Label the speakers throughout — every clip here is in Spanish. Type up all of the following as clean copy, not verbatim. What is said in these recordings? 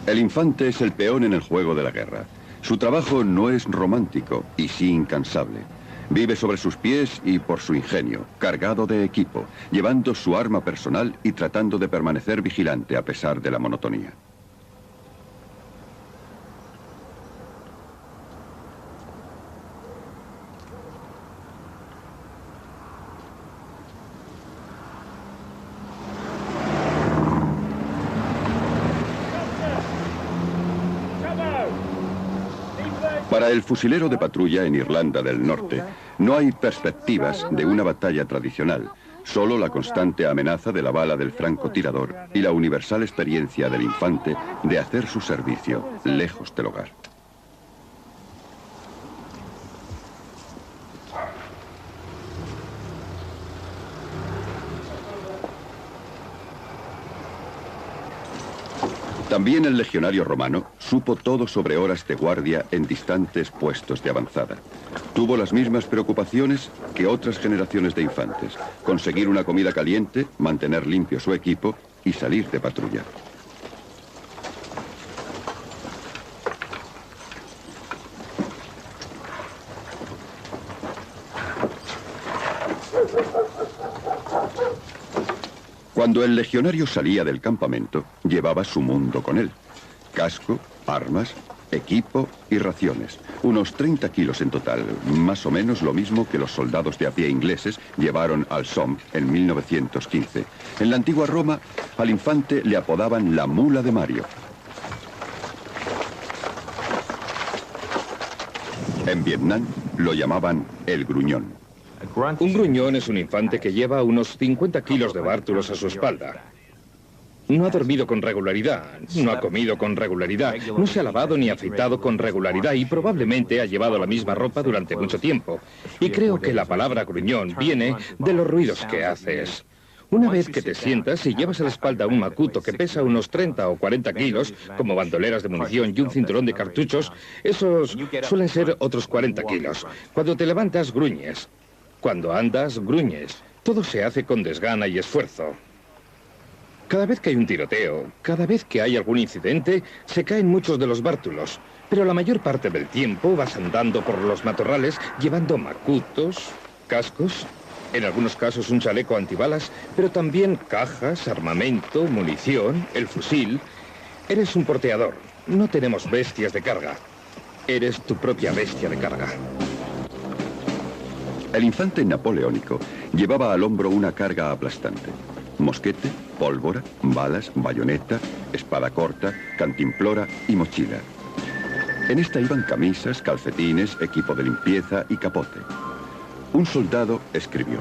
Speaker 1: El infante es el peón en el juego de la guerra. Su trabajo no es romántico y sí incansable. Vive sobre sus pies y por su ingenio, cargado de equipo, llevando su arma personal y tratando de permanecer vigilante a pesar de la monotonía. Para el fusilero de patrulla en Irlanda del Norte, no hay perspectivas de una batalla tradicional, solo la constante amenaza de la bala del francotirador y la universal experiencia del infante de hacer su servicio lejos del hogar. También el legionario romano supo todo sobre horas de guardia en distantes puestos de avanzada. Tuvo las mismas preocupaciones que otras generaciones de infantes: conseguir una comida caliente, mantener limpio su equipo y salir de patrulla. Cuando el legionario salía del campamento, llevaba su mundo con él. Casco, armas, equipo y raciones. Unos 30 kilos en total, más o menos lo mismo que los soldados de a pie ingleses llevaron al Somme en 1915. En la antigua Roma, al infante le apodaban la mula de Mario. En Vietnam lo llamaban el gruñón.
Speaker 2: Un gruñón es un infante que lleva unos 50 kilos de bártulos a su espalda. No ha dormido con regularidad, no ha comido con regularidad, no se ha lavado ni afeitado con regularidad y probablemente ha llevado la misma ropa durante mucho tiempo. Y creo que la palabra gruñón viene de los ruidos que haces. Una vez que te sientas y llevas a la espalda un macuto que pesa unos 30 o 40 kilos, como bandoleras de munición y un cinturón de cartuchos, esos suelen ser otros 40 kilos. Cuando te levantas, gruñes. Cuando andas, gruñes. Todo se hace con desgana y esfuerzo. Cada vez que hay un tiroteo, cada vez que hay algún incidente, se caen muchos de los bártulos. Pero la mayor parte del tiempo vas andando por los matorrales llevando macutos, cascos, en algunos casos un chaleco antibalas, pero también cajas, armamento, munición, el fusil. Eres un porteador. No tenemos bestias de carga. Eres tu propia bestia de carga.
Speaker 1: El infante napoleónico llevaba al hombro una carga aplastante: mosquete, pólvora, balas, bayoneta, espada corta, cantimplora y mochila. En esta iban camisas, calcetines, equipo de limpieza y capote. Un soldado escribió: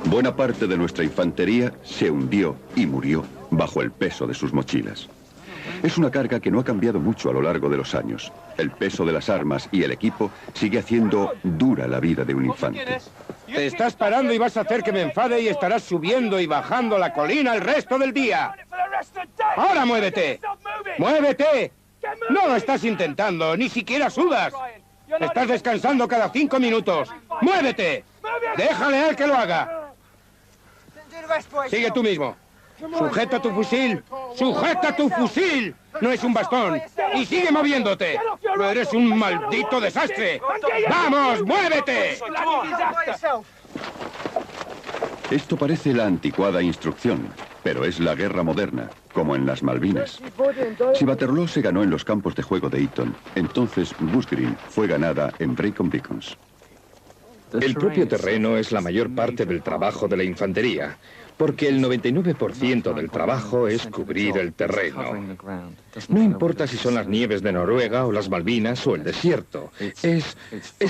Speaker 1: buena parte de nuestra infantería se hundió y murió bajo el peso de sus mochilas. Es una carga que no ha cambiado mucho a lo largo de los años. El peso de las armas y el equipo sigue haciendo dura la vida de un infante.
Speaker 3: Te estás parando y vas a hacer que me enfade y estarás subiendo y bajando la colina el resto del día. ¡Ahora muévete! ¡Muévete! No lo estás intentando, ni siquiera sudas. Estás descansando cada 5 minutos. ¡Muévete! Déjale a él que lo haga. Sigue tú mismo. ¡Sujeta tu fusil! ¡Sujeta tu fusil! No es un bastón. ¡Y sigue moviéndote! ¡Eres un maldito desastre! ¡Vamos, muévete!
Speaker 1: Esto parece la anticuada instrucción, pero es la guerra moderna, como en las Malvinas. Si Waterloo se ganó en los campos de juego de Eton, entonces Goose Green fue ganada en Brecon Beacons.
Speaker 2: El propio terreno es la mayor parte del trabajo de la infantería, porque el 99% del trabajo es cubrir el terreno. No importa si son las nieves de Noruega o las Malvinas o el desierto. Es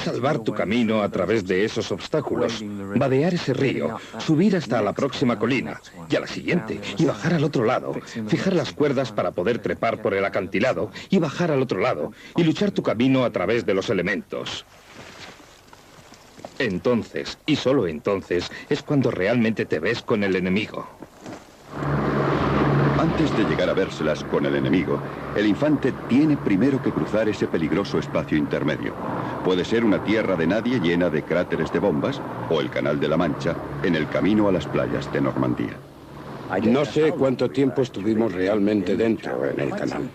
Speaker 2: salvar tu camino a través de esos obstáculos, vadear ese río, subir hasta la próxima colina y a la siguiente y bajar al otro lado, fijar las cuerdas para poder trepar por el acantilado y bajar al otro lado y luchar tu camino a través de los elementos. Entonces, y solo entonces, es cuando realmente te ves con el enemigo.
Speaker 1: Antes de llegar a vérselas con el enemigo, el infante tiene primero que cruzar ese peligroso espacio intermedio. Puede ser una tierra de nadie llena de cráteres de bombas, o el Canal de la Mancha, en el camino a las playas de Normandía.
Speaker 3: No sé cuánto tiempo estuvimos realmente dentro en el canal.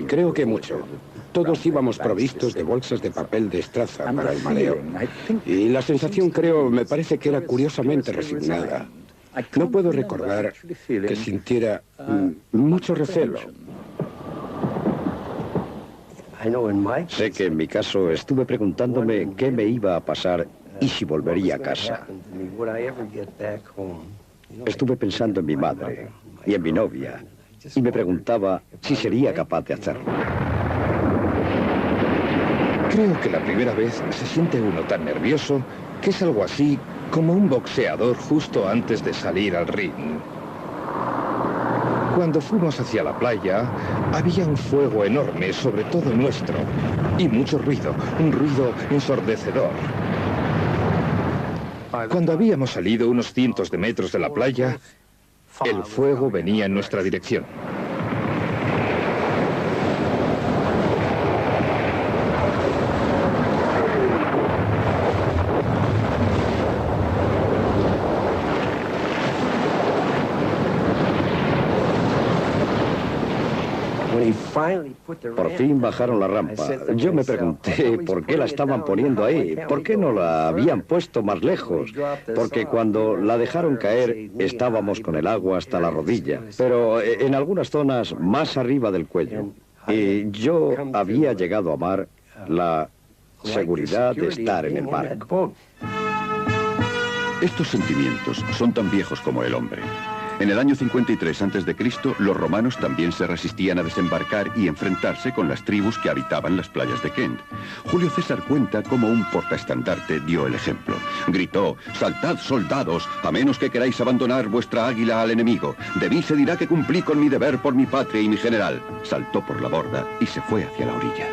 Speaker 3: Creo que mucho. Todos íbamos provistos de bolsas de papel de estraza para el mareo. Y la sensación, me parece que era curiosamente resignada. No puedo recordar que sintiera mucho recelo.
Speaker 4: Sé que en mi caso estuve preguntándome qué me iba a pasar y si volvería a casa. Estuve pensando en mi madre y en mi novia y me preguntaba si sería capaz de hacerlo.
Speaker 2: Creo que la primera vez se siente uno tan nervioso que es algo así como un boxeador justo antes de salir al ring. Cuando fuimos hacia la playa, había un fuego enorme sobre todo nuestro y mucho ruido, un ruido ensordecedor. Cuando habíamos salido unos cientos de metros de la playa, el fuego venía en nuestra dirección.
Speaker 4: Por fin bajaron la rampa. Yo me pregunté por qué la estaban poniendo ahí, por qué no la habían puesto más lejos, porque cuando la dejaron caer estábamos con el agua hasta la rodilla, pero en algunas zonas más arriba del cuello. Y yo había llegado a amar la seguridad de estar en el barco.
Speaker 1: Estos sentimientos son tan viejos como el hombre. En el año 53 a.C., los romanos también se resistían a desembarcar y enfrentarse con las tribus que habitaban las playas de Kent. Julio César cuenta cómo un portaestandarte dio el ejemplo. Gritó: «Saltad, soldados, a menos que queráis abandonar vuestra águila al enemigo. De mí se dirá que cumplí con mi deber por mi patria y mi general». Saltó por la borda y se fue hacia la orilla.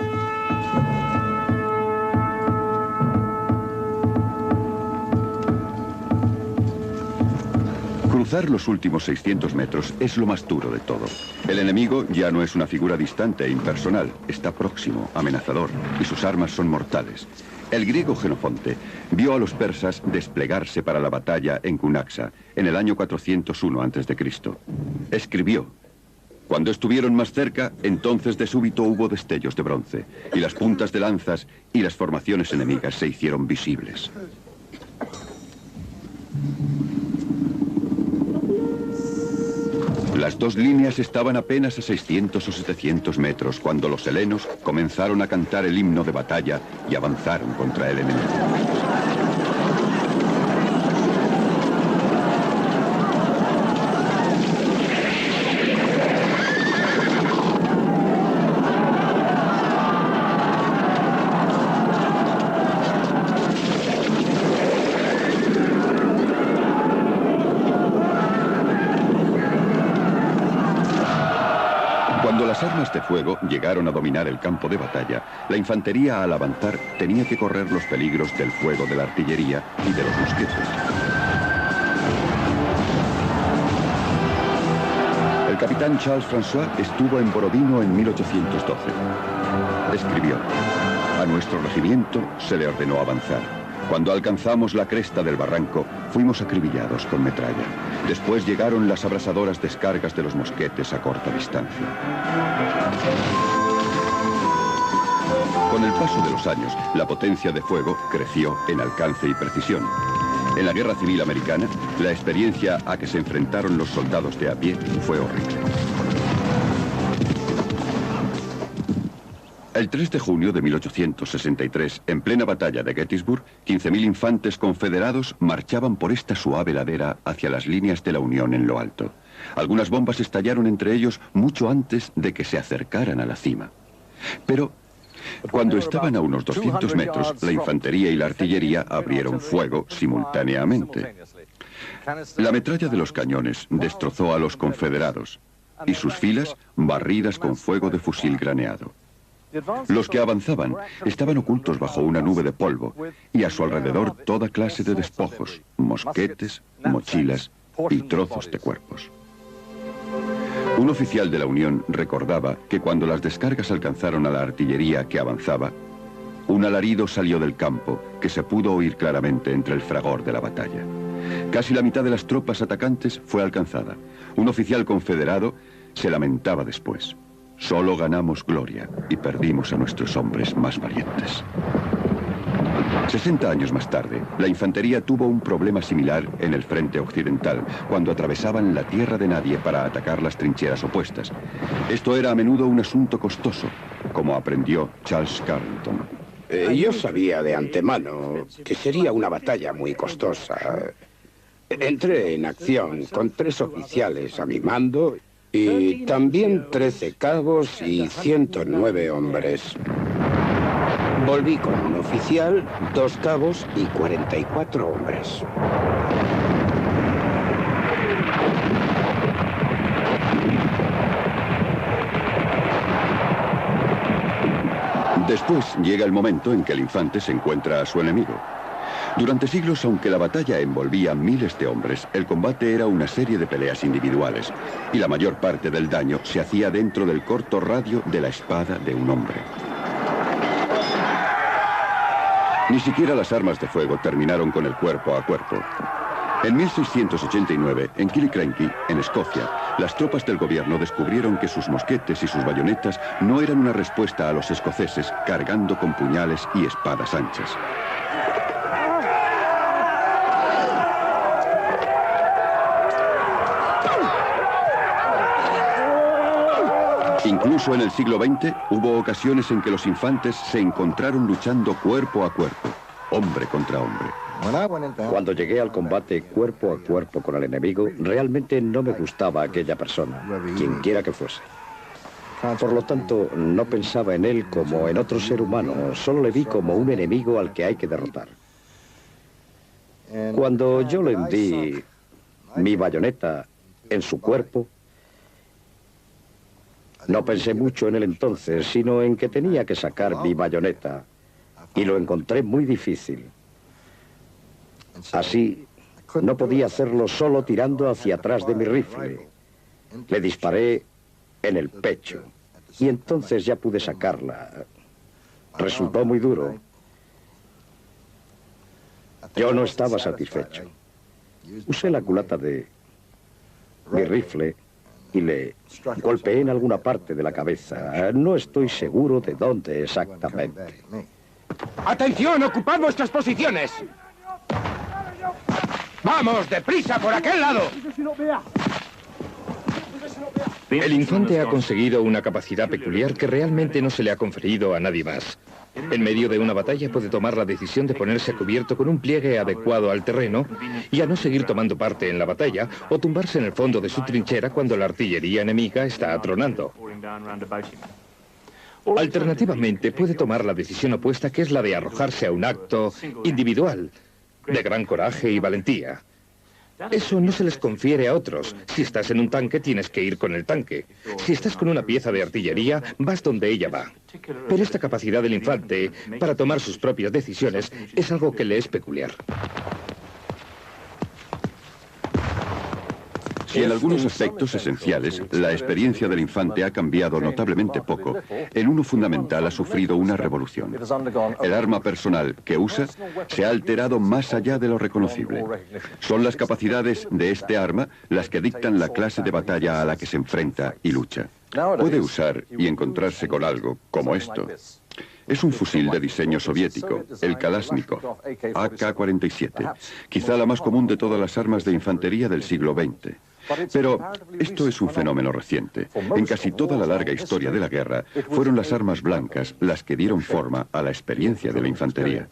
Speaker 1: Cruzar los últimos 600 metros es lo más duro de todo. El enemigo ya no es una figura distante e impersonal, está próximo, amenazador, y sus armas son mortales. El griego Jenofonte vio a los persas desplegarse para la batalla en Cunaxa, en el año 401 a.C. Escribió: «Cuando estuvieron más cerca, entonces de súbito hubo destellos de bronce, y las puntas de lanzas y las formaciones enemigas se hicieron visibles». Las dos líneas estaban apenas a 600 o 700 metros cuando los helenos comenzaron a cantar el himno de batalla y avanzaron contra el enemigo. Cuando las armas de fuego llegaron a dominar el campo de batalla, la infantería al avanzar tenía que correr los peligros del fuego de la artillería y de los mosquetes. El capitán Charles François estuvo en Borodino en 1812. Escribió: «A nuestro regimiento se le ordenó avanzar. Cuando alcanzamos la cresta del barranco, fuimos acribillados con metralla. Después llegaron las abrasadoras descargas de los mosquetes a corta distancia». Con el paso de los años, la potencia de fuego creció en alcance y precisión. En la Guerra Civil Americana, la experiencia a que se enfrentaron los soldados de a pie fue horrible. El 3 de junio de 1863, en plena batalla de Gettysburg, 15.000 infantes confederados marchaban por esta suave ladera hacia las líneas de la Unión en lo alto. Algunas bombas estallaron entre ellos mucho antes de que se acercaran a la cima. Pero cuando estaban a unos 200 metros, la infantería y la artillería abrieron fuego simultáneamente. La metralla de los cañones destrozó a los confederados y sus filas barridas con fuego de fusil graneado. Los que avanzaban estaban ocultos bajo una nube de polvo y a su alrededor toda clase de despojos, mosquetes, mochilas y trozos de cuerpos. Un oficial de la Unión recordaba que cuando las descargas alcanzaron a la artillería que avanzaba, un alarido salió del campo que se pudo oír claramente entre el fragor de la batalla. Casi la mitad de las tropas atacantes fue alcanzada. Un oficial confederado se lamentaba después. Solo ganamos gloria y perdimos a nuestros hombres más valientes. 60 años más tarde, la infantería tuvo un problema similar en el frente occidental, cuando atravesaban la tierra de nadie para atacar las trincheras opuestas. Esto era a menudo un asunto costoso, como aprendió Charles Carrington.
Speaker 3: Yo sabía de antemano que sería una batalla muy costosa. Entré en acción con 3 oficiales a mi mando y también 13 cabos y 109 hombres. Volví con un oficial, 2 cabos y 44 hombres.
Speaker 1: Después llega el momento en que el infante se encuentra a su enemigo. Durante siglos, aunque la batalla envolvía miles de hombres, el combate era una serie de peleas individuales, y la mayor parte del daño se hacía dentro del corto radio de la espada de un hombre. Ni siquiera las armas de fuego terminaron con el cuerpo a cuerpo. En 1689, en Killiecrankie, en Escocia, las tropas del gobierno descubrieron que sus mosquetes y sus bayonetas no eran una respuesta a los escoceses cargando con puñales y espadas anchas. Incluso en el siglo XX hubo ocasiones en que los infantes se encontraron luchando cuerpo a cuerpo, hombre contra hombre.
Speaker 4: Cuando llegué al combate cuerpo a cuerpo con el enemigo, realmente no me gustaba aquella persona, quien quiera que fuese. Por lo tanto, no pensaba en él como en otro ser humano, solo le vi como un enemigo al que hay que derrotar. Cuando yo le hundí mi bayoneta en su cuerpo, no pensé mucho en él entonces, sino en que tenía que sacar mi bayoneta, y lo encontré muy difícil. Así, no podía hacerlo solo tirando hacia atrás de mi rifle. Le disparé en el pecho, y entonces ya pude sacarla. Resultó muy duro. Yo no estaba satisfecho. Usé la culata de mi rifle y le golpeé en alguna parte de la cabeza. No estoy seguro de dónde exactamente.
Speaker 3: ¡Atención! ¡Ocupad vuestras posiciones! ¡Vamos, deprisa, por aquel lado!
Speaker 2: El infante ha conseguido una capacidad peculiar que realmente no se le ha conferido a nadie más. En medio de una batalla puede tomar la decisión de ponerse a cubierto con un pliegue adecuado al terreno y a no seguir tomando parte en la batalla o tumbarse en el fondo de su trinchera cuando la artillería enemiga está atronando. Alternativamente puede tomar la decisión opuesta, que es la de arrojarse a un acto individual de gran coraje y valentía. Eso no se les confiere a otros. Si estás en un tanque, tienes que ir con el tanque. Si estás con una pieza de artillería, vas donde ella va. Pero esta capacidad del infante para tomar sus propias decisiones es algo que le es peculiar.
Speaker 1: Si en algunos aspectos esenciales la experiencia del infante ha cambiado notablemente poco, en uno fundamental ha sufrido una revolución. El arma personal que usa se ha alterado más allá de lo reconocible. Son las capacidades de este arma las que dictan la clase de batalla a la que se enfrenta y lucha. Puede usar y encontrarse con algo como esto. Es un fusil de diseño soviético, el Kalashnikov, AK-47, quizá la más común de todas las armas de infantería del siglo XX. Pero esto es un fenómeno reciente. En casi toda la larga historia de la guerra, fueron las armas blancas las que dieron forma a la experiencia de la infantería.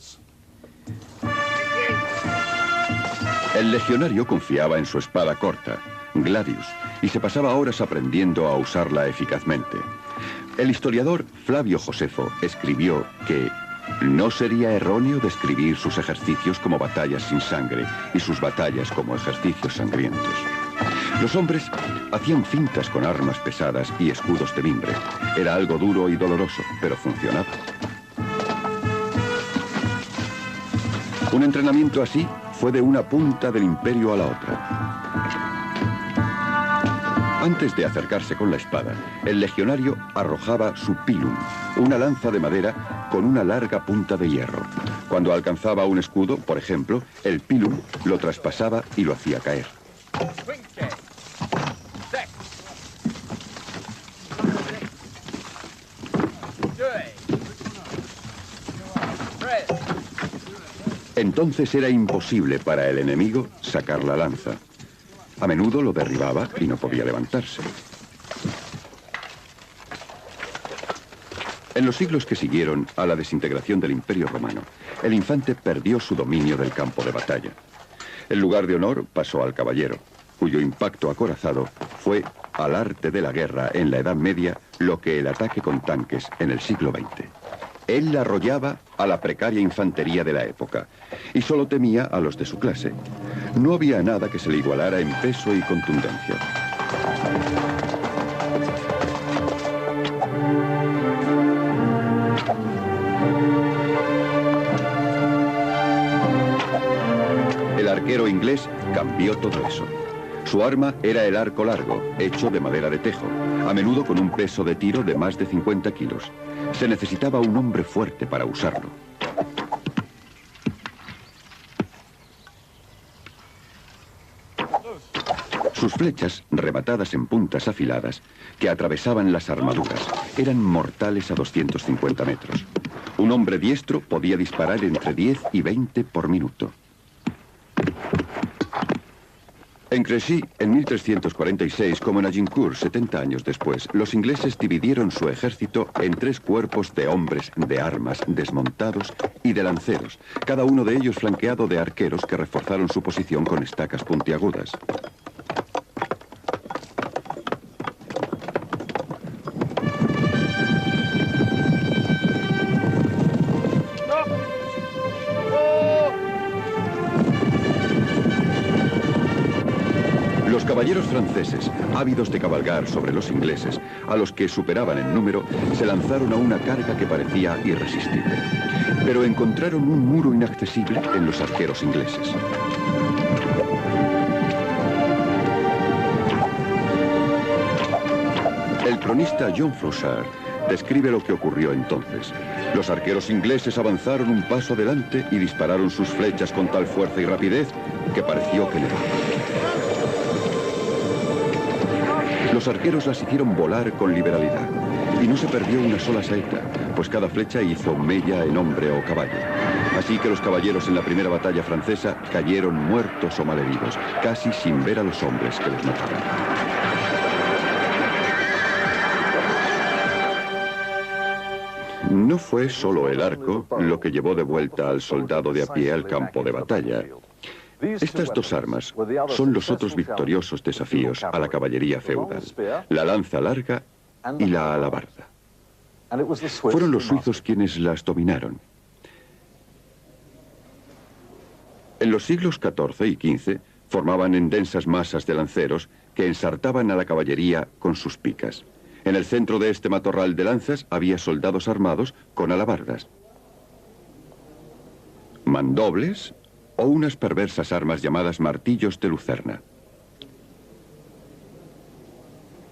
Speaker 1: El legionario confiaba en su espada corta, Gladius, y se pasaba horas aprendiendo a usarla eficazmente. El historiador Flavio Josefo escribió que no sería erróneo describir sus ejercicios como batallas sin sangre y sus batallas como ejercicios sangrientos. Los hombres hacían fintas con armas pesadas y escudos de mimbre. Era algo duro y doloroso, pero funcionaba. Un entrenamiento así fue de una punta del imperio a la otra. Antes de acercarse con la espada, el legionario arrojaba su pilum, una lanza de madera con una larga punta de hierro. Cuando alcanzaba un escudo, por ejemplo, el pilum lo traspasaba y lo hacía caer. Entonces era imposible para el enemigo sacar la lanza. A menudo lo derribaba y no podía levantarse. En los siglos que siguieron a la desintegración del Imperio Romano, el infante perdió su dominio del campo de batalla. El lugar de honor pasó al caballero, cuyo impacto acorazado fue al arte de la guerra en la Edad Media lo que el ataque con tanques en el siglo XX. Él arrollaba a la precaria infantería de la época y solo temía a los de su clase. No había nada que se le igualara en peso y contundencia. El arquero inglés cambió todo eso. Su arma era el arco largo, hecho de madera de tejo, a menudo con un peso de tiro de más de 50 kilos. Se necesitaba un hombre fuerte para usarlo. Sus flechas, rematadas en puntas afiladas, que atravesaban las armaduras, eran mortales a 250 metros. Un hombre diestro podía disparar entre 10 y 20 por minuto. En Crécy, en 1346, como en Agincourt, 70 años después, los ingleses dividieron su ejército en 3 cuerpos de hombres de armas desmontados y de lanceros, cada uno de ellos flanqueado de arqueros que reforzaron su posición con estacas puntiagudas. Los caballeros franceses, ávidos de cabalgar sobre los ingleses, a los que superaban en número, se lanzaron a una carga que parecía irresistible. Pero encontraron un muro inaccesible en los arqueros ingleses. El cronista John Froissart describe lo que ocurrió entonces. Los arqueros ingleses avanzaron un paso adelante y dispararon sus flechas con tal fuerza y rapidez que pareció que nevaban. Los arqueros las hicieron volar con liberalidad, y no se perdió una sola saeta, pues cada flecha hizo mella en hombre o caballo. Así que los caballeros en la primera batalla francesa cayeron muertos o malheridos, casi sin ver a los hombres que los mataban. No fue solo el arco lo que llevó de vuelta al soldado de a pie al campo de batalla. Estas 2 armas son los otros victoriosos desafíos a la caballería feudal, la lanza larga y la alabarda. Fueron los suizos quienes las dominaron. En los siglos XIV y XV formaban en densas masas de lanceros que ensartaban a la caballería con sus picas. En el centro de este matorral de lanzas había soldados armados con alabardas, mandobles o unas perversas armas llamadas martillos de lucerna.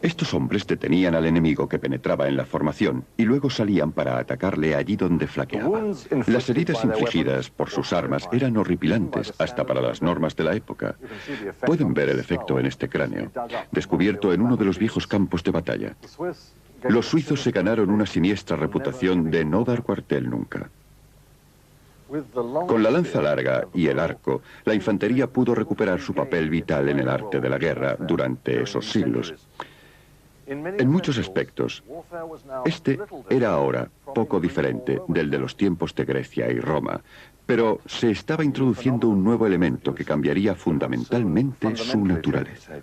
Speaker 1: Estos hombres detenían al enemigo que penetraba en la formación y luego salían para atacarle allí donde flaqueaba. Las heridas infligidas por sus armas eran horripilantes hasta para las normas de la época. Pueden ver el efecto en este cráneo, descubierto en uno de los viejos campos de batalla. Los suizos se ganaron una siniestra reputación de no dar cuartel nunca. Con la lanza larga y el arco, la infantería pudo recuperar su papel vital en el arte de la guerra durante esos siglos. En muchos aspectos, este era ahora poco diferente del de los tiempos de Grecia y Roma, pero se estaba introduciendo un nuevo elemento que cambiaría fundamentalmente su naturaleza.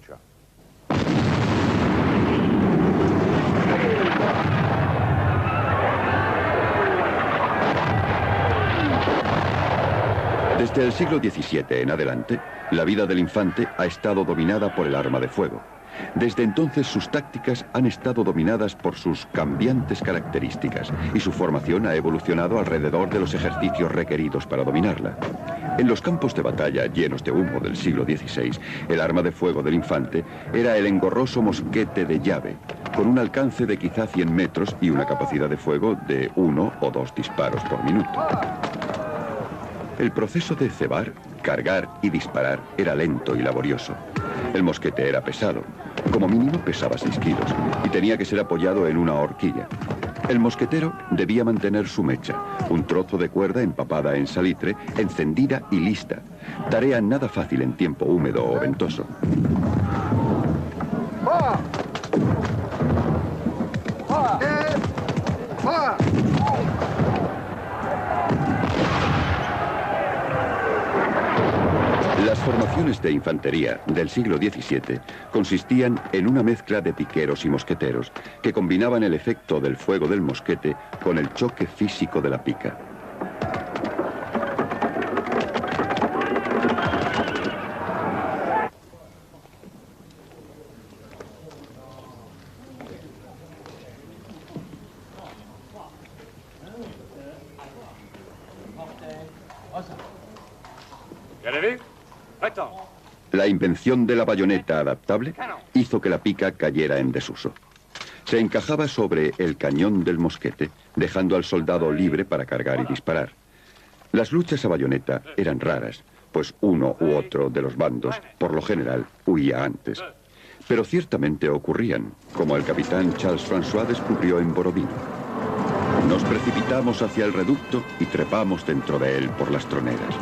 Speaker 1: Desde el siglo XVII en adelante, la vida del infante ha estado dominada por el arma de fuego. Desde entonces sus tácticas han estado dominadas por sus cambiantes características y su formación ha evolucionado alrededor de los ejercicios requeridos para dominarla. En los campos de batalla llenos de humo del siglo XVI, el arma de fuego del infante era el engorroso mosquete de llave, con un alcance de quizá 100 metros y una capacidad de fuego de 1 o 2 disparos por minuto. El proceso de cebar, cargar y disparar era lento y laborioso. El mosquete era pesado, como mínimo pesaba 6 kilos, y tenía que ser apoyado en una horquilla. El mosquetero debía mantener su mecha, un trozo de cuerda empapada en salitre, encendida y lista. Tarea nada fácil en tiempo húmedo o ventoso. Las formaciones de infantería del siglo XVII consistían en una mezcla de piqueros y mosqueteros que combinaban el efecto del fuego del mosquete con el choque físico de la pica. La invención de la bayoneta adaptable hizo que la pica cayera en desuso. Se encajaba sobre el cañón del mosquete, dejando al soldado libre para cargar y disparar. Las luchas a bayoneta eran raras, pues uno u otro de los bandos, por lo general, huía antes. Pero ciertamente ocurrían, como el capitán Charles François descubrió en Borodino. Nos precipitamos hacia el reducto y trepamos dentro de él por las troneras.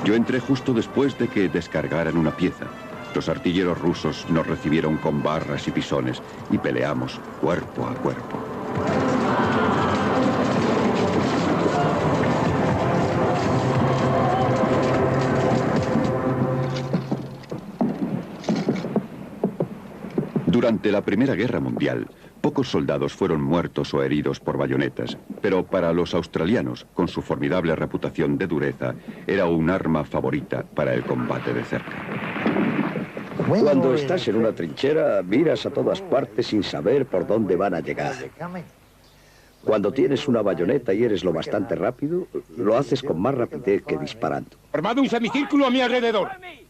Speaker 1: Yo entré justo después de que descargaran una pieza. Los artilleros rusos nos recibieron con barras y pisones y peleamos cuerpo a cuerpo. Durante la Primera Guerra Mundial, pocos soldados fueron muertos o heridos por bayonetas, pero para los australianos, con su formidable reputación de dureza, era un arma favorita para el combate de cerca.
Speaker 4: Cuando estás en una trinchera, miras a todas partes sin saber por dónde van a llegar. Cuando tienes una bayoneta y eres lo bastante rápido, lo haces con más rapidez que disparando.
Speaker 3: Formado un semicírculo a mi alrededor.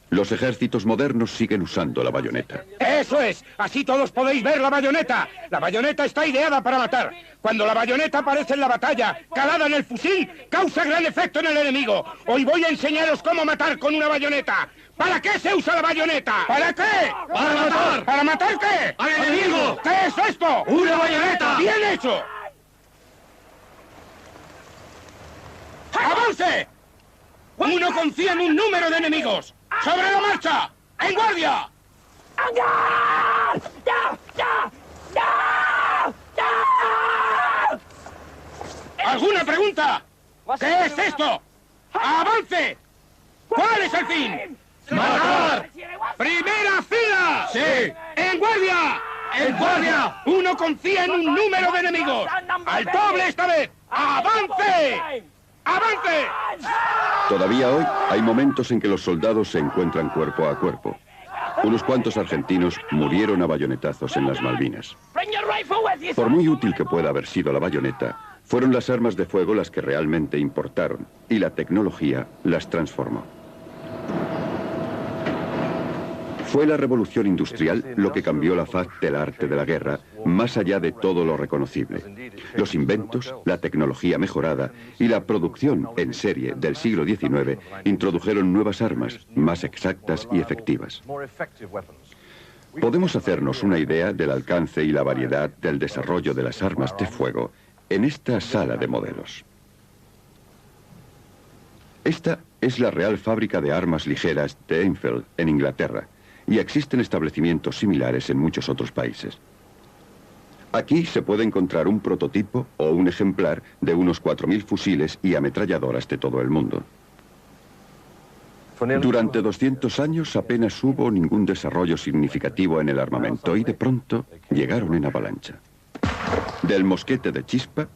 Speaker 1: Los ejércitos modernos siguen usando la bayoneta.
Speaker 3: ¡Eso es! Así todos podéis ver la bayoneta. La bayoneta está ideada para matar. Cuando la bayoneta aparece en la batalla, calada en el fusil, causa gran efecto en el enemigo. Hoy voy a enseñaros cómo matar con una bayoneta. ¿Para qué se usa la bayoneta? ¿Para qué?
Speaker 5: ¡Para matar!
Speaker 3: ¿Para matar qué?
Speaker 5: ¡Al enemigo!
Speaker 3: ¿Qué es esto?
Speaker 5: ¡Una bayoneta!
Speaker 3: ¡Bien hecho! ¡Avance! Uno confía en un número de enemigos. ¡Sobre la marcha! ¡En guardia! ¿Alguna pregunta? ¿Qué es esto? ¡Avance! ¿Cuál es el fin?
Speaker 5: ¡Matar!
Speaker 3: ¡Primera fila!
Speaker 5: ¡Sí!
Speaker 3: ¡En guardia!
Speaker 5: ¡En guardia!
Speaker 3: Uno confía en un número de enemigos. ¡Al doble esta vez! ¡Avance! ¡Avance!
Speaker 1: Todavía hoy hay momentos en que los soldados se encuentran cuerpo a cuerpo. Unos cuantos argentinos murieron a bayonetazos en las Malvinas. Por muy útil que pueda haber sido la bayoneta, fueron las armas de fuego las que realmente importaron, y la tecnología las transformó. Fue la revolución industrial lo que cambió la faz del arte de la guerra, más allá de todo lo reconocible. Los inventos, la tecnología mejorada y la producción en serie del siglo XIX introdujeron nuevas armas, más exactas y efectivas. Podemos hacernos una idea del alcance y la variedad del desarrollo de las armas de fuego en esta sala de modelos. Esta es la Real Fábrica de Armas Ligeras de Enfield, en Inglaterra, y existen establecimientos similares en muchos otros países. Aquí se puede encontrar un prototipo o un ejemplar de unos 4.000 fusiles y ametralladoras de todo el mundo. Durante 200 años apenas hubo ningún desarrollo significativo en el armamento y de pronto llegaron en avalancha. Del mosquete de chispa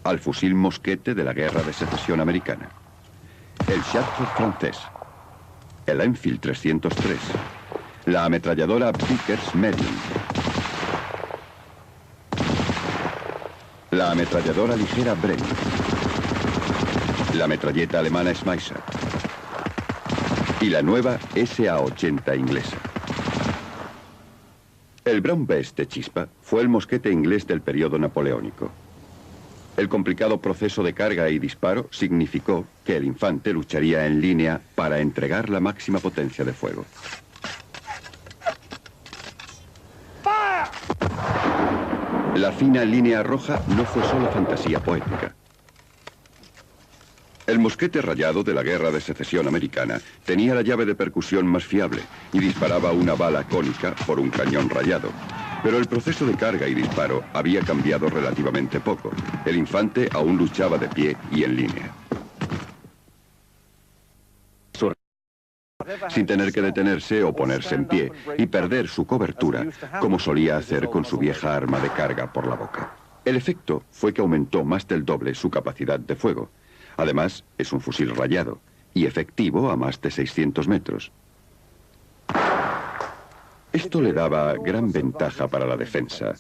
Speaker 1: al fusil mosquete de la Guerra de Secesión Americana, el Chateau francés, el Enfield 303, la ametralladora Vickers Medium, la ametralladora ligera Bren, la metralleta alemana Schmeisser y la nueva SA-80 inglesa. El Brown Bess de chispa fue el mosquete inglés del periodo napoleónico. El complicado proceso de carga y disparo significó que el infante lucharía en línea para entregar la máxima potencia de fuego. La fina línea roja no fue solo fantasía poética. El mosquete rayado de la Guerra de Secesión Americana tenía la llave de percusión más fiable y disparaba una bala cónica por un cañón rayado. Pero el proceso de carga y disparo había cambiado relativamente poco. El infante aún luchaba de pie y en línea, sin tener que detenerse o ponerse en pie y perder su cobertura, como solía hacer con su vieja arma de carga por la boca. El efecto fue que aumentó más del doble su capacidad de fuego. Además, es un fusil rayado y efectivo a más de 600 metros. Esto le daba gran ventaja para la defensa.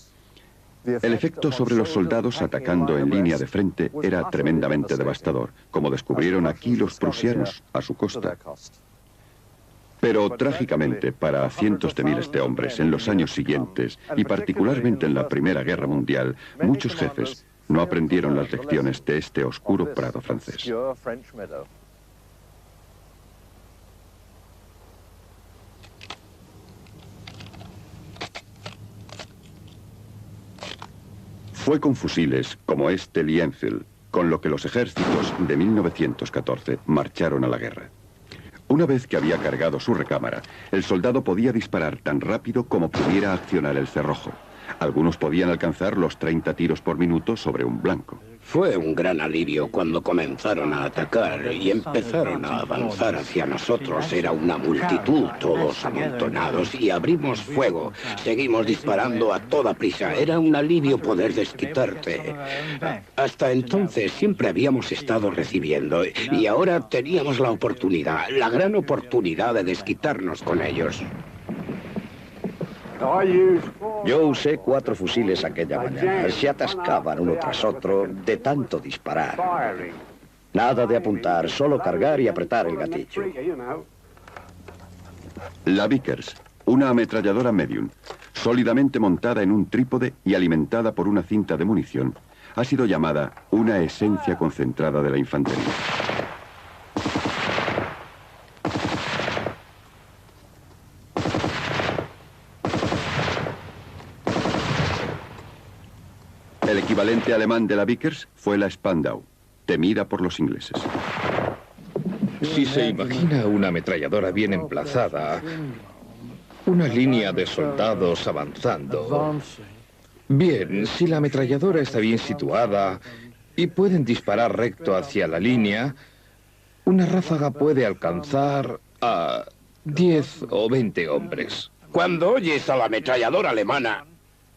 Speaker 1: El efecto sobre los soldados atacando en línea de frente era tremendamente devastador, como descubrieron aquí los prusianos a su costa. Pero trágicamente para cientos de miles de hombres en los años siguientes, y particularmente en la Primera Guerra Mundial, muchos jefes no aprendieron las lecciones de este oscuro prado francés. Fue con fusiles como este Lee Enfield, con lo que los ejércitos de 1914 marcharon a la guerra. Una vez que había cargado su recámara, el soldado podía disparar tan rápido como pudiera accionar el cerrojo. Algunos podían alcanzar los 30 tiros por minuto sobre un blanco.
Speaker 6: Fue un gran alivio cuando comenzaron a atacar y empezaron a avanzar hacia nosotros. Era una multitud, todos amontonados, y abrimos fuego. Seguimos disparando a toda prisa. Era un alivio poder desquitarte. Hasta entonces siempre habíamos estado recibiendo, y ahora teníamos la oportunidad, la gran oportunidad de desquitarnos con ellos.
Speaker 4: Yo usé 4 fusiles aquella mañana. Se atascaban uno tras otro de tanto disparar. Nada de apuntar, solo cargar y apretar el gatillo.
Speaker 1: La Vickers, una ametralladora medium, sólidamente montada en un trípode y alimentada por una cinta de munición, ha sido llamada una esencia concentrada de la infantería. El equivalente alemán de la Vickers fue la Spandau, temida por los ingleses.
Speaker 2: Si se imagina una ametralladora bien emplazada, una línea de soldados avanzando. Bien, si la ametralladora está bien situada y pueden disparar recto hacia la línea, una ráfaga puede alcanzar a 10 o 20 hombres.
Speaker 6: Cuando oyes a la ametralladora alemana,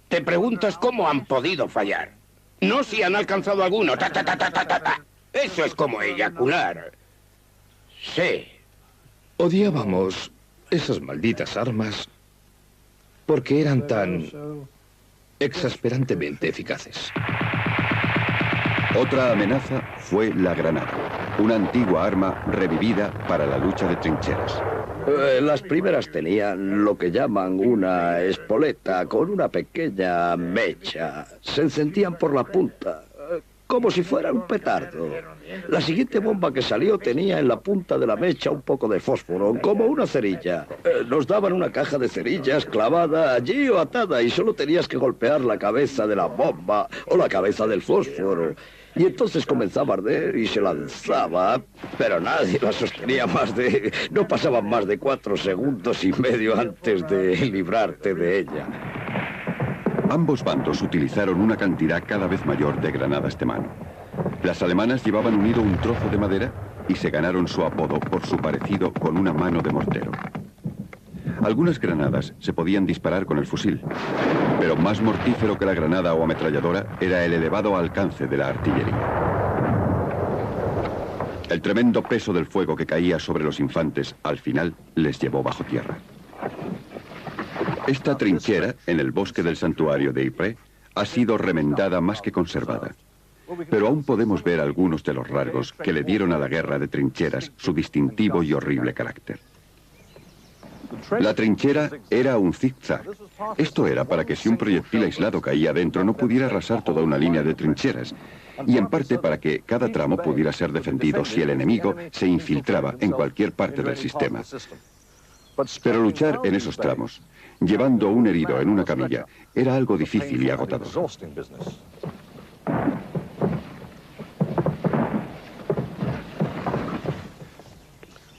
Speaker 6: te preguntas cómo han podido fallar. No si han alcanzado alguno. Ta, ta, ta, ta, ta, ta. Eso es como eyacular. Sí.
Speaker 2: Odiábamos esas malditas armas porque eran tan exasperantemente eficaces.
Speaker 1: Otra amenaza fue la granada, una antigua arma revivida para la lucha de trincheras.
Speaker 4: Las primeras tenían lo que llaman una espoleta con una pequeña mecha. Se encendían por la punta, como si fuera un petardo. La siguiente bomba que salió tenía en la punta de la mecha un poco de fósforo, como una cerilla. Nos daban una caja de cerillas clavada allí o atada y solo tenías que golpear la cabeza de la bomba o la cabeza del fósforo. Y entonces comenzaba a arder y se lanzaba, pero nadie la sostenía no pasaban más de 4 segundos y medio antes de librarte de ella.
Speaker 1: Ambos bandos utilizaron una cantidad cada vez mayor de granadas de mano. Las alemanas llevaban unido un trozo de madera y se ganaron su apodo por su parecido con una mano de mortero. Algunas granadas se podían disparar con el fusil, pero más mortífero que la granada o ametralladora era el elevado alcance de la artillería. El tremendo peso del fuego que caía sobre los infantes al final les llevó bajo tierra. Esta trinchera, en el bosque del santuario de Ypres, ha sido remendada más que conservada. Pero aún podemos ver algunos de los rasgos que le dieron a la guerra de trincheras su distintivo y horrible carácter. La trinchera era un zigzag. Esto era para que si un proyectil aislado caía dentro no pudiera arrasar toda una línea de trincheras. Y en parte para que cada tramo pudiera ser defendido si el enemigo se infiltraba en cualquier parte del sistema. Pero luchar en esos tramos, llevando un herido en una camilla, era algo difícil y agotador.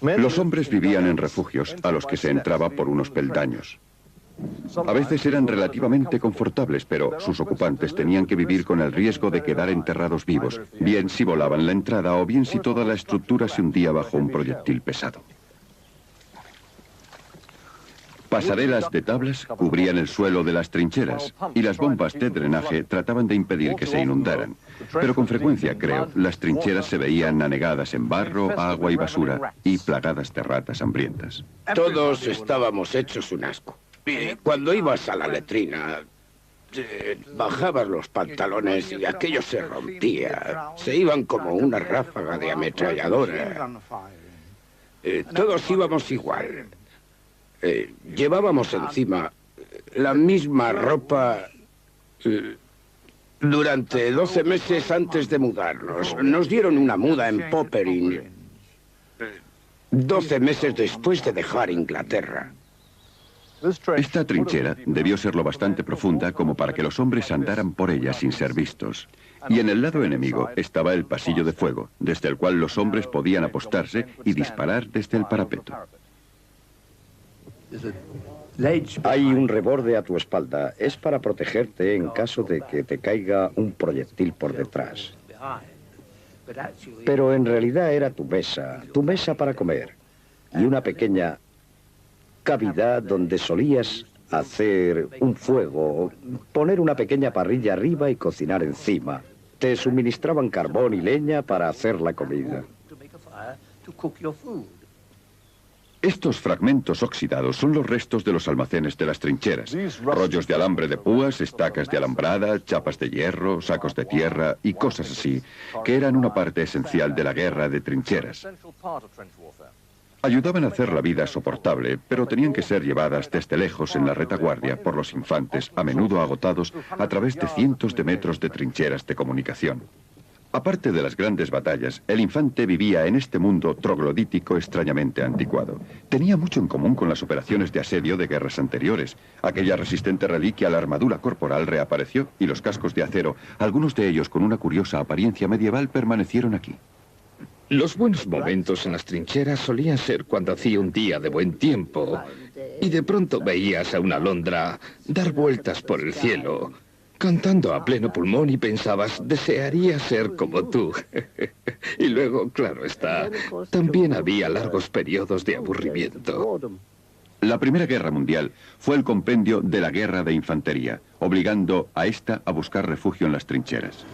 Speaker 1: Los hombres vivían en refugios a los que se entraba por unos peldaños. A veces eran relativamente confortables, pero sus ocupantes tenían que vivir con el riesgo de quedar enterrados vivos, bien si volaban la entrada o bien si toda la estructura se hundía bajo un proyectil pesado. Pasarelas de tablas cubrían el suelo de las trincheras y las bombas de drenaje trataban de impedir que se inundaran. Pero con frecuencia, creo, las trincheras se veían anegadas en barro, agua y basura y plagadas de ratas hambrientas.
Speaker 6: Todos estábamos hechos un asco. Y cuando ibas a la letrina, bajabas los pantalones y aquello se rompía. Se iban como una ráfaga de ametralladora. Todos íbamos igual. Llevábamos encima la misma ropa durante 12 meses antes de mudarnos. Nos dieron una muda en Poperinghe 12 meses después de dejar Inglaterra.
Speaker 1: Esta trinchera debió ser lo bastante profunda como para que los hombres andaran por ella sin ser vistos. Y en el lado enemigo estaba el pasillo de fuego, desde el cual los hombres podían apostarse y disparar desde el parapeto.
Speaker 4: Hay un reborde a tu espalda. Es para protegerte en caso de que te caiga un proyectil por detrás. Pero en realidad era tu mesa para comer. Y una pequeña cavidad donde solías hacer un fuego, poner una pequeña parrilla arriba y cocinar encima. Te suministraban carbón y leña para hacer la comida.
Speaker 1: Estos fragmentos oxidados son los restos de los almacenes de las trincheras. Rollos de alambre de púas, estacas de alambrada, chapas de hierro, sacos de tierra y cosas así, que eran una parte esencial de la guerra de trincheras. Ayudaban a hacer la vida soportable, pero tenían que ser llevadas desde lejos en la retaguardia por los infantes, a menudo agotados a través de cientos de metros de trincheras de comunicación. Aparte de las grandes batallas, el infante vivía en este mundo troglodítico extrañamente anticuado. Tenía mucho en común con las operaciones de asedio de guerras anteriores. Aquella resistente reliquia, la armadura corporal, reapareció y los cascos de acero, algunos de ellos con una curiosa apariencia medieval, permanecieron aquí.
Speaker 2: Los buenos momentos en las trincheras solían ser cuando hacía un día de buen tiempo y de pronto veías a una alondra dar vueltas por el cielo, cantando a pleno pulmón y pensabas, desearía ser como tú. Y luego, claro está, también había largos periodos de aburrimiento.
Speaker 1: La Primera Guerra Mundial fue el compendio de la guerra de infantería, obligando a esta a buscar refugio en las trincheras.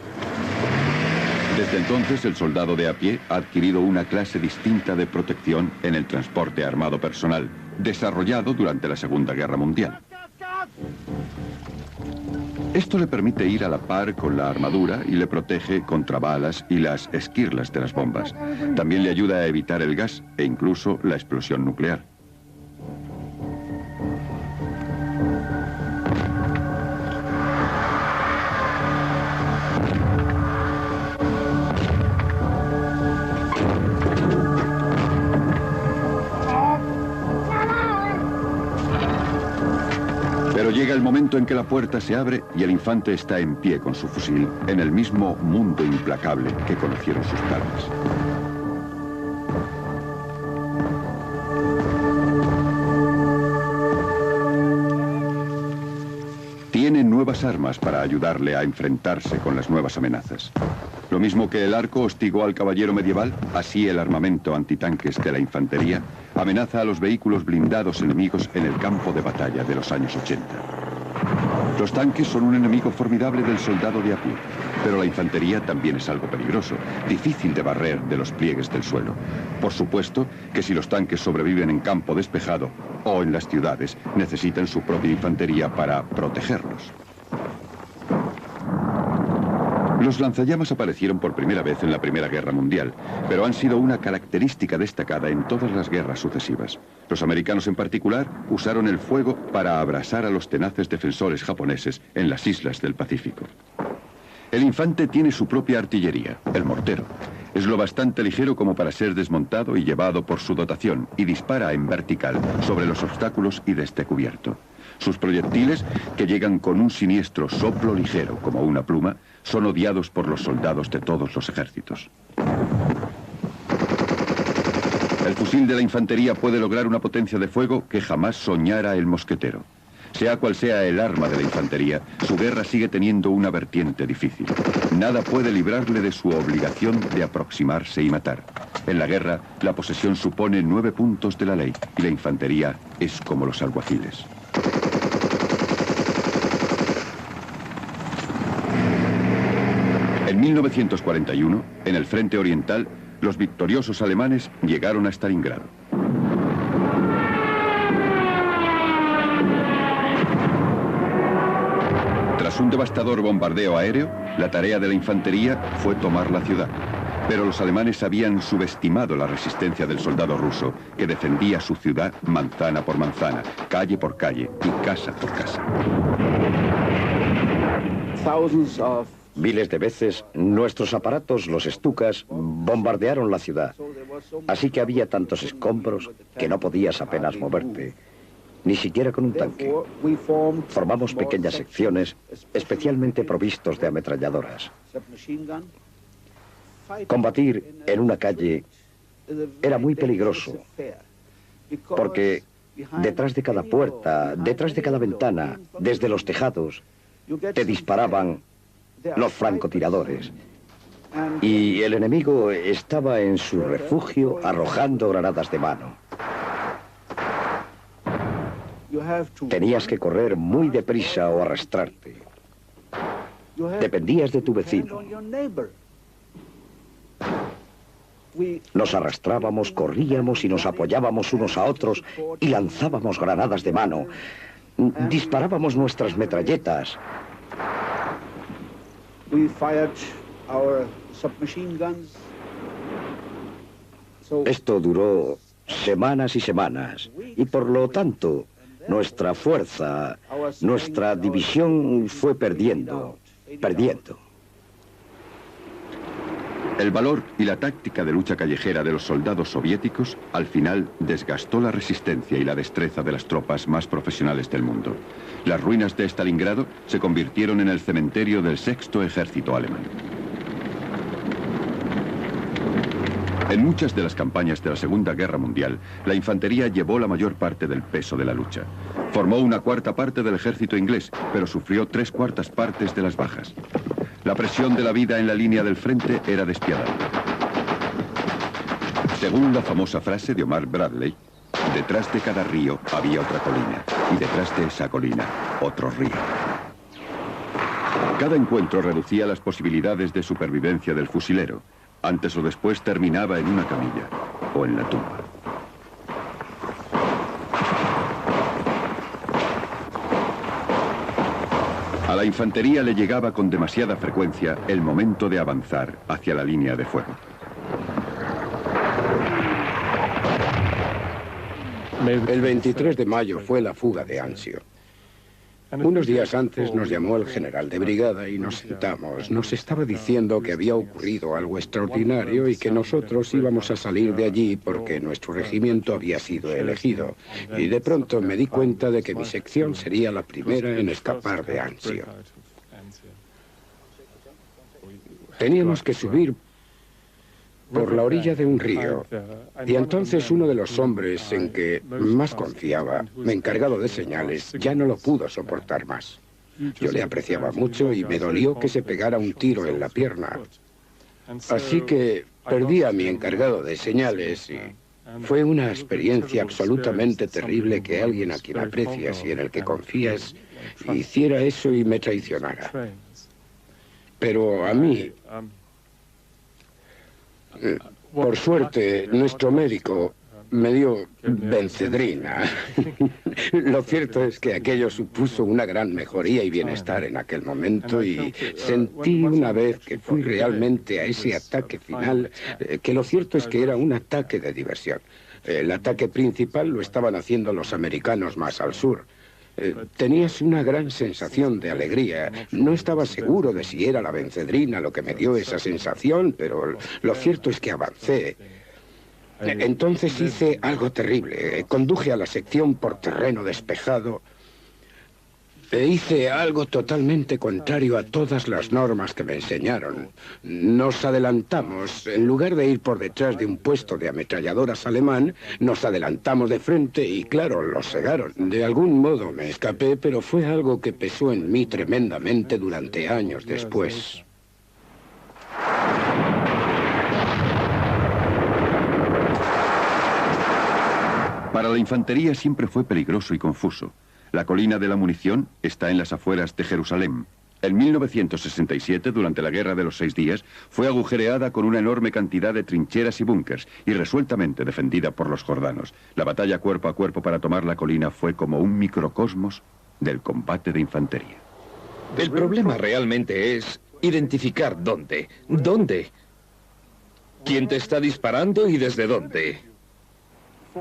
Speaker 1: Desde entonces, el soldado de a pie ha adquirido una clase distinta de protección en el transporte armado personal, desarrollado durante la Segunda Guerra Mundial. Esto le permite ir a la par con la armadura y le protege contra balas y las esquirlas de las bombas. También le ayuda a evitar el gas e incluso la explosión nuclear. Pero llega el momento en que la puerta se abre y el infante está en pie con su fusil, en el mismo mundo implacable que conocieron sus padres. Tiene nuevas armas para ayudarle a enfrentarse con las nuevas amenazas. Lo mismo que el arco hostigó al caballero medieval, así el armamento antitanques de la infantería amenaza a los vehículos blindados enemigos en el campo de batalla de los años 80. Los tanques son un enemigo formidable del soldado de a pie, pero la infantería también es algo peligroso, difícil de barrer de los pliegues del suelo. Por supuesto que si los tanques sobreviven en campo despejado o en las ciudades, necesitan su propia infantería para protegerlos. Los lanzallamas aparecieron por primera vez en la Primera Guerra Mundial, pero han sido una característica destacada en todas las guerras sucesivas. Los americanos en particular usaron el fuego para abrasar a los tenaces defensores japoneses en las islas del Pacífico. El Infante tiene su propia artillería, el mortero. Es lo bastante ligero como para ser desmontado y llevado por su dotación, y dispara en vertical sobre los obstáculos y desde cubierto. Sus proyectiles, que llegan con un siniestro soplo ligero como una pluma, son odiados por los soldados de todos los ejércitos. El fusil de la infantería puede lograr una potencia de fuego que jamás soñara el mosquetero. Sea cual sea el arma de la infantería, su guerra sigue teniendo una vertiente difícil. Nada puede librarle de su obligación de aproximarse y matar. En la guerra, la posesión supone 9 puntos de la ley y la infantería es como los alguaciles. En 1941, en el frente oriental, los victoriosos alemanes llegaron a Stalingrado. Tras un devastador bombardeo aéreo, la tarea de la infantería fue tomar la ciudad. Pero los alemanes habían subestimado la resistencia del soldado ruso, que defendía su ciudad manzana por manzana, calle por calle y casa por casa.
Speaker 4: Miles de veces, nuestros aparatos, los Stukas, bombardearon la ciudad. Así que había tantos escombros que no podías apenas moverte, ni siquiera con un tanque. Formamos pequeñas secciones, especialmente provistos de ametralladoras. Combatir en una calle era muy peligroso, porque detrás de cada puerta, detrás de cada ventana, desde los tejados, te disparaban los francotiradores. Y el enemigo estaba en su refugio arrojando granadas de mano. Tenías que correr muy deprisa o arrastrarte. Dependías de tu vecino. Nos arrastrábamos, corríamos y nos apoyábamos unos a otros y lanzábamos granadas de mano. Disparábamos nuestras metralletas. Esto duró semanas y semanas, y por lo tanto, nuestra fuerza, nuestra división fue perdiendo.
Speaker 1: El valor y la táctica de lucha callejera de los soldados soviéticos al final desgastó la resistencia y la destreza de las tropas más profesionales del mundo. Las ruinas de Stalingrado se convirtieron en el cementerio del 6º ejército alemán. En muchas de las campañas de la Segunda Guerra Mundial, la infantería llevó la mayor parte del peso de la lucha. Formó una cuarta parte del ejército inglés, pero sufrió 3/4 partes de las bajas. La presión de la vida en la línea del frente era despiadada. Según la famosa frase de Omar Bradley, detrás de cada río había otra colina, y detrás de esa colina, otro río. Cada encuentro reducía las posibilidades de supervivencia del fusilero. Antes o después terminaba en una camilla o en la tumba. A la infantería le llegaba con demasiada frecuencia el momento de avanzar hacia la línea de fuego.
Speaker 6: El 23 de mayo fue la fuga de Anzio. Unos días antes nos llamó el general de brigada y nos sentamos. Nos estaba diciendo que había ocurrido algo extraordinario y que nosotros íbamos a salir de allí porque nuestro regimiento había sido elegido. Y de pronto me di cuenta de que mi sección sería la primera en escapar de Anzio. Teníamos que subir por la orilla de un río. Y entonces uno de los hombres en que más confiaba, encargado de señales, ya no lo pudo soportar más. Yo le apreciaba mucho y me dolió que se pegara un tiro en la pierna. Así que perdí a mi encargado de señales y fue una experiencia absolutamente terrible que alguien a quien aprecias y en el que confías hiciera eso y me traicionara. Pero a mí, por suerte, nuestro médico me dio bencedrina. Lo cierto es que aquello supuso una gran mejoría y bienestar en aquel momento y sentí una vez que fui realmente a ese ataque final, que lo cierto es que era un ataque de diversión. El ataque principal lo estaban haciendo los americanos más al sur. Tenías una gran sensación de alegría. No estaba seguro de si era la bencedrina lo que me dio esa sensación, pero lo cierto es que avancé. Entonces hice algo terrible. Conduje a la sección por terreno despejado e hice algo totalmente contrario a todas las normas que me enseñaron. Nos adelantamos. En lugar de ir por detrás de un puesto de ametralladoras alemán, nos adelantamos de frente y, claro, los cegaron. De algún modo me escapé, pero fue algo que pesó en mí tremendamente durante años después.
Speaker 1: Para la infantería siempre fue peligroso y confuso. La colina de la munición está en las afueras de Jerusalén. En 1967, durante la Guerra de los 6 Días, fue agujereada con una enorme cantidad de trincheras y búnkers y resueltamente defendida por los jordanos. La batalla cuerpo a cuerpo para tomar la colina fue como un microcosmos del combate de infantería.
Speaker 2: El problema realmente es identificar dónde. ¿Dónde? ¿Quién te está disparando y desde dónde?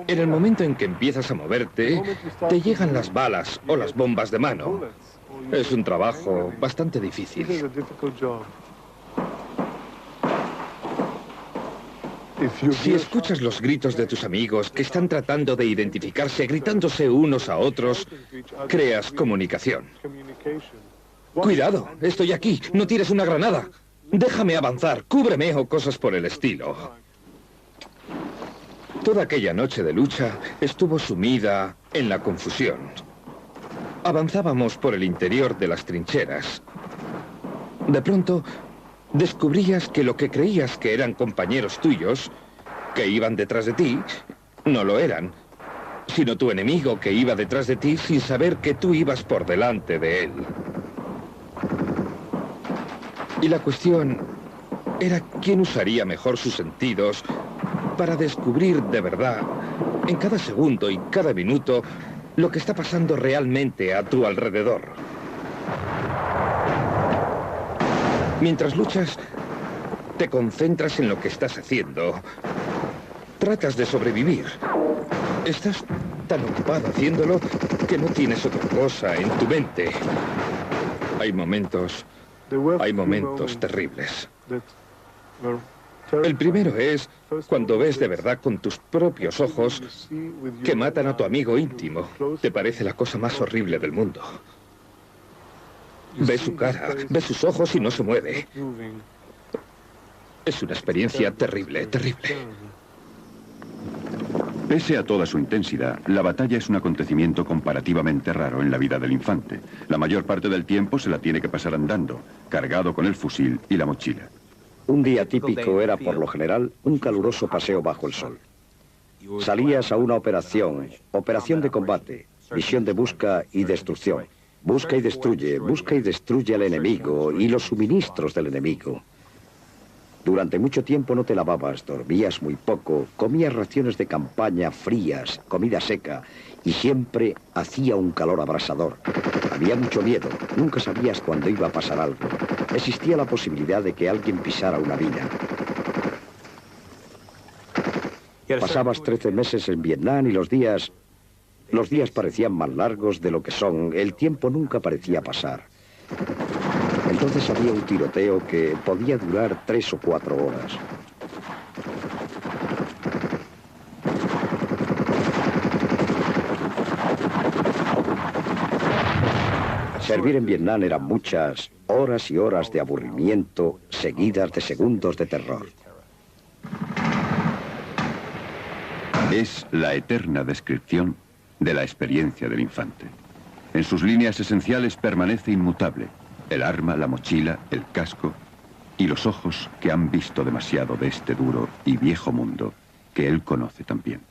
Speaker 2: En el momento en que empiezas a moverte, te llegan las balas o las bombas de mano. Es un trabajo bastante difícil. Si escuchas los gritos de tus amigos que están tratando de identificarse, gritándose unos a otros, creas comunicación. Cuidado, estoy aquí, no tires una granada. Déjame avanzar, cúbreme o cosas por el estilo. Toda aquella noche de lucha estuvo sumida en la confusión. Avanzábamos por el interior de las trincheras. De pronto, descubrías que lo que creías que eran compañeros tuyos, que iban detrás de ti, no lo eran, sino tu enemigo que iba detrás de ti sin saber que tú ibas por delante de él. Y la cuestión era quién usaría mejor sus sentidos para descubrir de verdad, en cada segundo y cada minuto, lo que está pasando realmente a tu alrededor. Mientras luchas, te concentras en lo que estás haciendo. Tratas de sobrevivir. Estás tan ocupado haciéndolo que no tienes otra cosa en tu mente. Hay momentos terribles. El primero es cuando ves de verdad con tus propios ojos que matan a tu amigo íntimo. Te parece la cosa más horrible del mundo. Ves su cara, ves sus ojos y no se mueve. Es una experiencia terrible, terrible.
Speaker 1: Pese a toda su intensidad, la batalla es un acontecimiento comparativamente raro en la vida del infante. La mayor parte del tiempo se la tiene que pasar andando, cargado con el fusil y la mochila.
Speaker 4: Un día típico era, por lo general, un caluroso paseo bajo el sol. Salías a una operación de combate, misión de busca y destrucción. Busca y destruye al enemigo y los suministros del enemigo. Durante mucho tiempo no te lavabas, dormías muy poco, comías raciones de campaña frías, comida seca, y siempre hacía un calor abrasador. Había mucho miedo, nunca sabías cuándo iba a pasar algo. Existía la posibilidad de que alguien pisara una mina. Pasabas 13 meses en Vietnam y los días parecían más largos de lo que son. El tiempo nunca parecía pasar. Entonces había un tiroteo que podía durar 3 o 4 horas. Servir en Vietnam eran muchas horas y horas de aburrimiento, seguidas de segundos de terror.
Speaker 1: Es la eterna descripción de la experiencia del infante. En sus líneas esenciales permanece inmutable. El arma, la mochila, el casco y los ojos que han visto demasiado de este duro y viejo mundo que él conoce también.